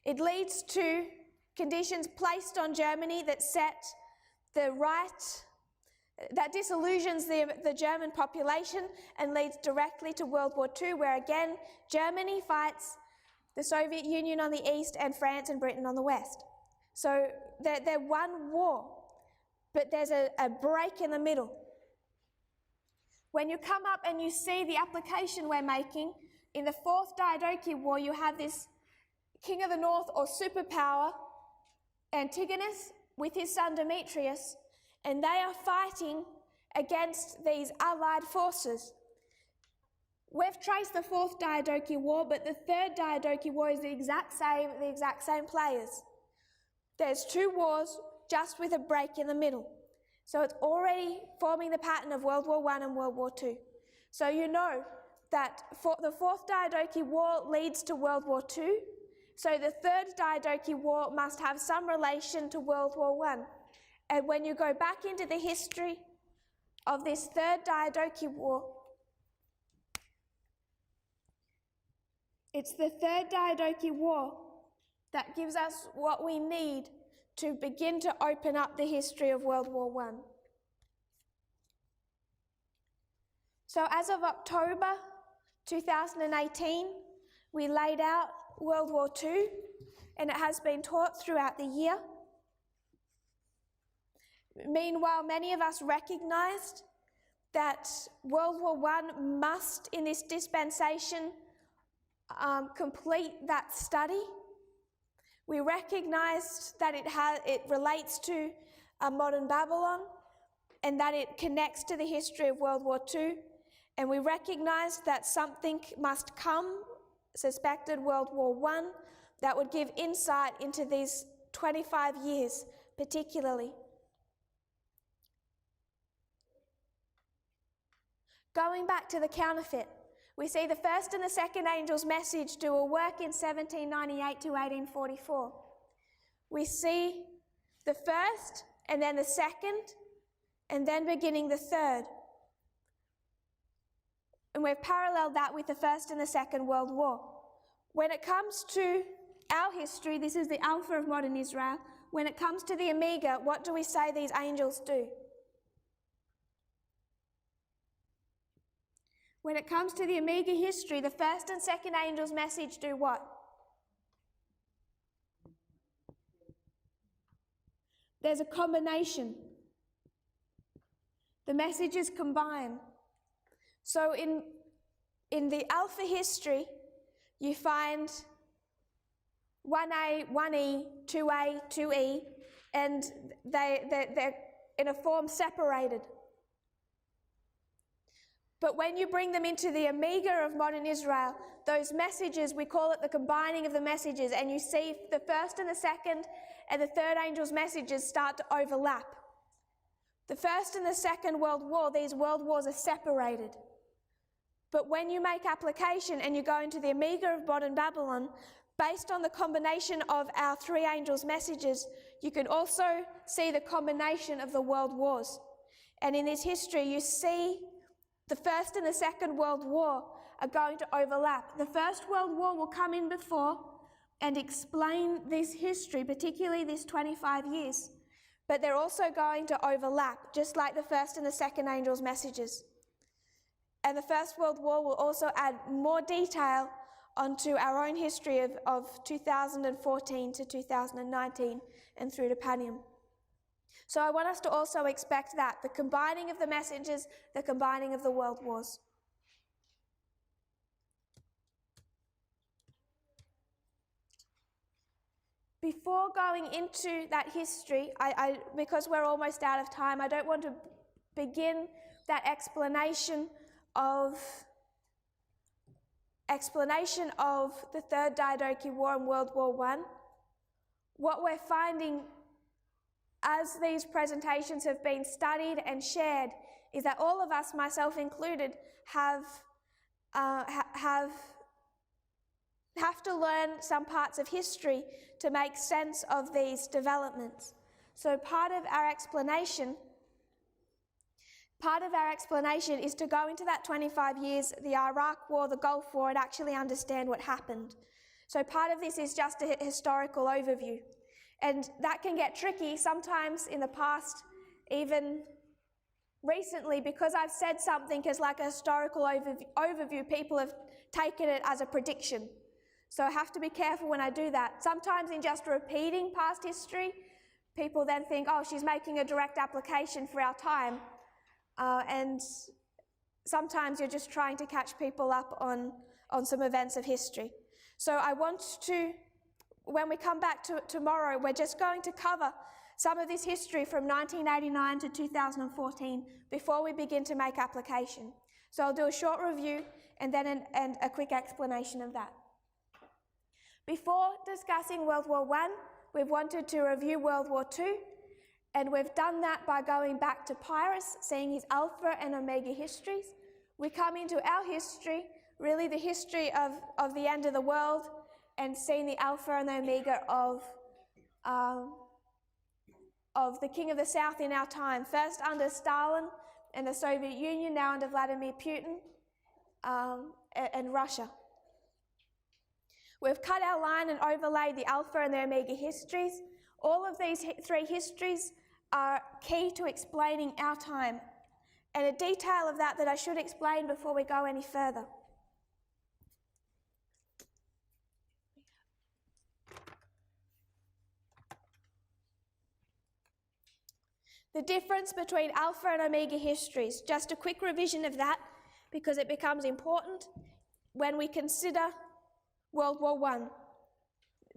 it leads to conditions placed on Germany that disillusions the German population and leads directly to World War II, where again Germany fights the Soviet Union on the east and France and Britain on the west. So they're one war, but there's a break in the middle. When you come up and you see the application we're making, in the Fourth Diadochi War, you have this king of the north or superpower, Antigonus, with his son Demetrius, and they are fighting against these allied forces. We've traced the Fourth Diadochi War, but the Third Diadochi War is the exact same players. There's two wars, just with a break in the middle. So it's already forming the pattern of World War I and World War II. So you know that the Fourth Diadochi War leads to World War II. So the Third Diadochi War must have some relation to World War I. And when you go back into the history of this Third Diadochi War, it's the Third Diadochi War that gives us what we need to begin to open up the history of World War I. So as of October 2018, we laid out World War II, and it has been taught throughout the year. Meanwhile, many of us recognized that World War I must, in this dispensation, complete that study. We recognized that it relates to modern Babylon and that it connects to the history of World War II. And we recognized that something must come, suspected World War I, that would give insight into these 25 years particularly. Going back to the counterfeit, we see the first and the second angel's message do a work in 1798 to 1844. We see the first and then the second and then beginning the third. And we've paralleled that with the First and the Second World War. When it comes to our history, this is the Alpha of modern Israel. When it comes to the Omega, what do we say these angels do? When it comes to the Omega history, the first and second angel's message do what? There's a combination. The messages combine. So in the Alpha history, you find 1A, 1E, 2A, 2E, and they're in a form separated. But when you bring them into the Omega of modern Israel, those messages, we call it the combining of the messages, and you see the first and the second and the third angel's messages start to overlap. The First and the Second World War, these world wars are separated. But when you make application and you go into the Omega of modern Babylon, based on the combination of our three angels' messages, you can also see the combination of the world wars. And in this history, you see the First and the Second World War are going to overlap. The First World War will come in before and explain this history, particularly this 25 years. But they're also going to overlap, just like the First and the Second Angels' messages. And the First World War will also add more detail onto our own history of 2014 to 2019 and through to Panium. So I want us to also expect that, the combining of the messages, the combining of the world wars. Before going into that history, because we're almost out of time, I don't want to begin that explanation of the Third Diadochi War and World War I. What we're finding as these presentations have been studied and shared is that all of us, myself included, have to learn some parts of history to make sense of these developments. So part of our explanation is to go into that 25 years, the Iraq War, the Gulf War, and actually understand what happened. So part of this is just a historical overview. And that can get tricky sometimes in the past, even recently, because I've said something as like a historical overview, people have taken it as a prediction. So I have to be careful when I do that. Sometimes in just repeating past history, people then think, oh, she's making a direct application for our time. And sometimes you're just trying to catch people up on some events of history. So I want to, when we come back to tomorrow, we're just going to cover some of this history from 1989 to 2014 before we begin to make application. So I'll do a short review and then a quick explanation of that. Before discussing World War I, we've wanted to review World War II, and we've done that by going back to Pyrrhus, seeing his Alpha and Omega histories. We come into our history, really the history of the end of the world, and seeing the Alpha and the Omega of the King of the South in our time, first under Stalin and the Soviet Union, now under Vladimir Putin and Russia. We've cut our line and overlaid the Alpha and the Omega histories. All of these three histories are key to explaining our time, and a detail of that I should explain before we go any further. The difference between Alpha and Omega histories, just a quick revision of that because it becomes important when we consider World War I.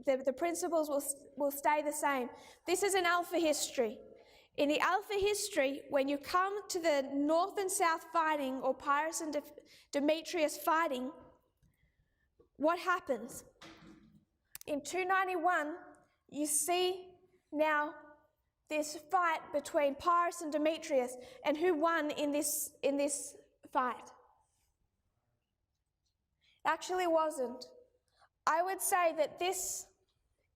The principles will stay the same. This is an Alpha history. In the Alpha history, when you come to the North and South fighting, or Pyrrhus and Demetrius fighting, what happens? In 291, you see now this fight between Pyrrhus and Demetrius, and who won in this fight? It actually wasn't. I would say that this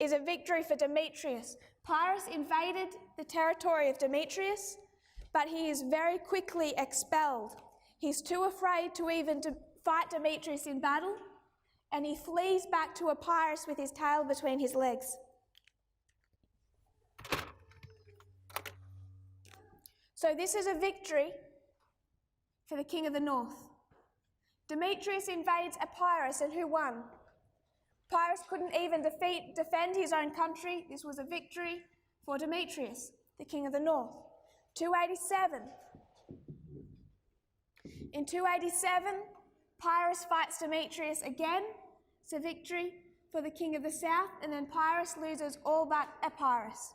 is a victory for Demetrius. Pyrrhus invaded the territory of Demetrius, but he is very quickly expelled. He's too afraid to even fight Demetrius in battle, and he flees back to Epirus with his tail between his legs. So this is a victory for the King of the North. Demetrius invades Epirus, and who won? Pyrrhus couldn't even defend his own country. This was a victory for Demetrius, the King of the North. 287. In 287, Pyrrhus fights Demetrius again. It's a victory for the King of the South, and then Pyrrhus loses all but Epirus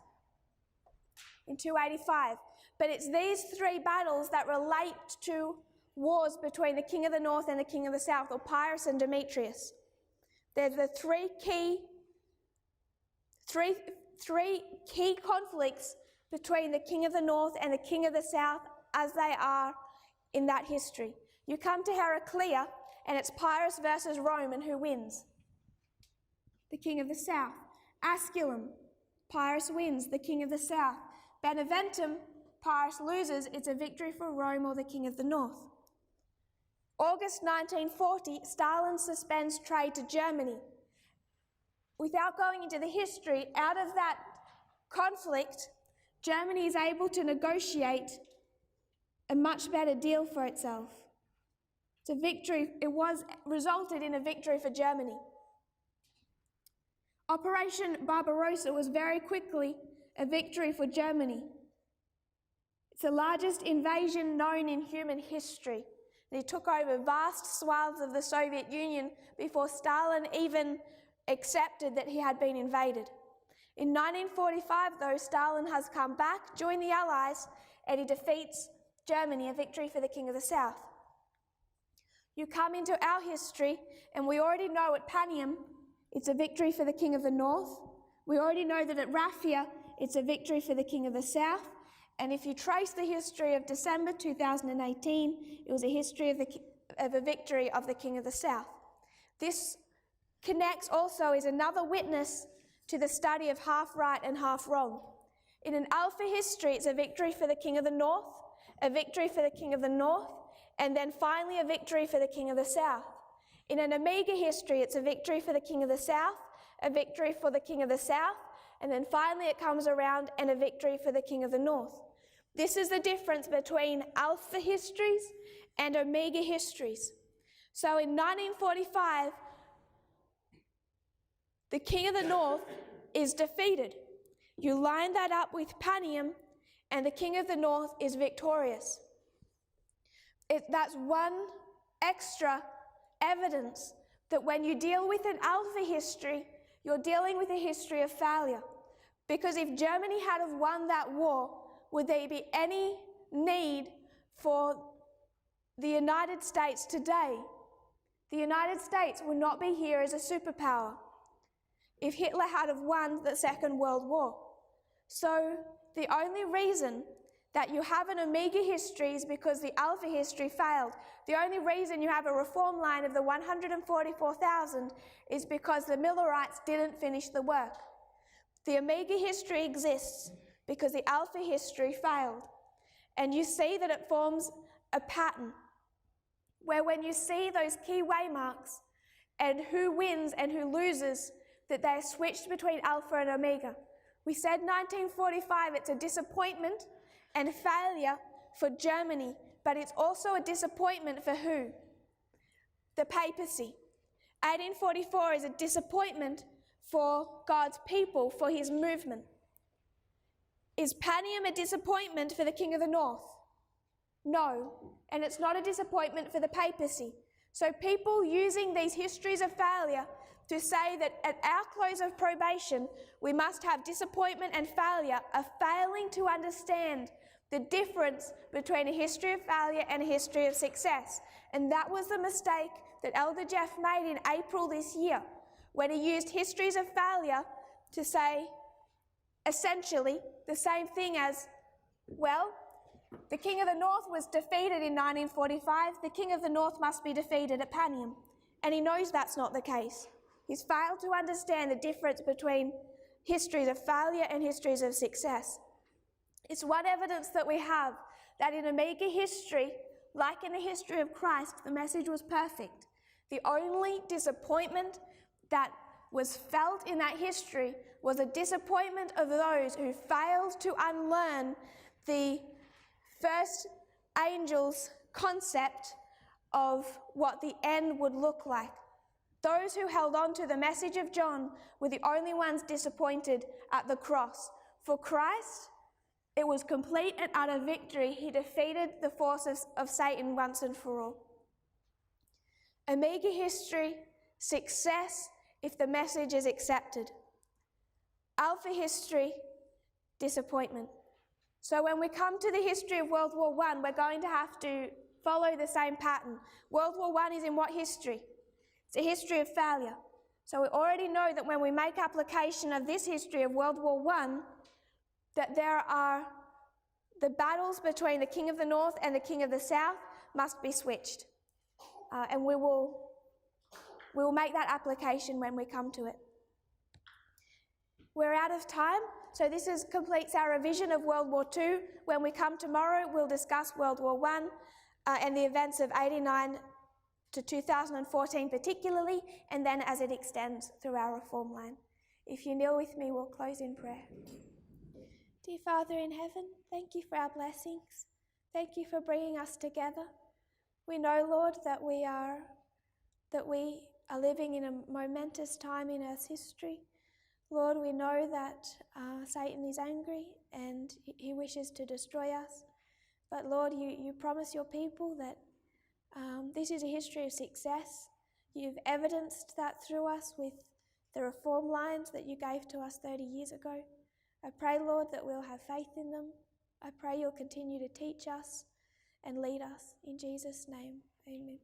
in 285. But it's these three battles that relate to wars between the King of the North and the King of the South, or Pyrrhus and Demetrius. They're the three key conflicts between the King of the North and the King of the South as they are in that history. You come to Heraclea, and it's Pyrrhus versus Rome, and who wins? The King of the South. Asculum, Pyrrhus wins, the King of the South. Beneventum, Pyrrhus loses, it's a victory for Rome or the King of the North. August 1940, Stalin suspends trade to Germany. Without going into the history, out of that conflict, Germany is able to negotiate a much better deal for itself. It was resulted in a victory for Germany. Operation Barbarossa was very quickly a victory for Germany. It's the largest invasion known in human history. It took over vast swaths of the Soviet Union before Stalin even accepted that he had been invaded. In 1945, though, Stalin has come back, joined the Allies, and he defeats Germany, a victory for the King of the South. You come into our history, and we already know at Panium, it's a victory for the King of the North. We already know that at Raphia, it's a victory for the King of the South. And if you trace the history of December 2018, it was a history of a victory of the King of the South. This connects also as another witness to the study of half right and half wrong. In an Alpha history, it's a victory for the King of the North, a victory for the King of the North, and then finally a victory for the King of the South. In an Omega history, it's a victory for the King of the South, a victory for the King of the South, and then finally it comes around and a victory for the King of the North. This is the difference between Alpha histories and Omega histories. So in 1945, the King of the North is defeated. You line that up with Panium, and the King of the North is victorious. That's one extra evidence that when you deal with an Alpha history, you're dealing with a history of failure. Because if Germany had have won that war, would there be any need for the United States today? The United States would not be here as a superpower if Hitler had have won the Second World War. So the only reason that you have an Omega history is because the Alpha history failed. The only reason you have a reform line of the 144,000 is because the Millerites didn't finish the work. The Omega history exists because the Alpha history failed. And you see that it forms a pattern where when you see those key waymarks and who wins and who loses, that they're switched between Alpha and Omega. We said 1945, it's a disappointment and failure for Germany, but it's also a disappointment for who? The papacy. 1844 is a disappointment for God's people, for his movement. Is Panium a disappointment for the King of the North? No, and it's not a disappointment for the papacy. So people using these histories of failure to say that at our close of probation, we must have disappointment and failure are failing to understand the difference between a history of failure and a history of success. And that was the mistake that Elder Jeff made in April this year, when he used histories of failure to say essentially the same thing as, well, the King of the North was defeated in 1945, the King of the North must be defeated at Panium. And he knows that's not the case. He's failed to understand the difference between histories of failure and histories of success. It's one evidence that we have that in Omega history, like in the history of Christ, the message was perfect. The only disappointment that was felt in that history was a disappointment of those who failed to unlearn the first angel's concept of what the end would look like. Those who held on to the message of John were the only ones disappointed at the cross. For Christ, it was complete and utter victory. He defeated the forces of Satan once and for all. Omega history, success if the message is accepted. Alpha history, disappointment. So when we come to the history of World War I, we're going to have to follow the same pattern. World War I is in what history? It's a history of failure. So we already know that when we make application of this history of World War I, that there are the battles between the King of the North and the King of the South must be switched. And we will make that application when we come to it. We're out of time, so this completes our revision of World War II. When we come tomorrow, we'll discuss World War I and the events of 89 to 2014 particularly, and then as it extends through our reform line. If you kneel with me, we'll close in prayer. Dear Father in heaven, thank you for our blessings. Thank you for bringing us together. We know, Lord, that we are living in a momentous time in Earth's history. Lord, we know that Satan is angry and he wishes to destroy us. But Lord, you promise your people that this is a history of success. You've evidenced that through us with the reform lines that you gave to us 30 years ago. I pray, Lord, that we'll have faith in them. I pray you'll continue to teach us and lead us. In Jesus' name, amen.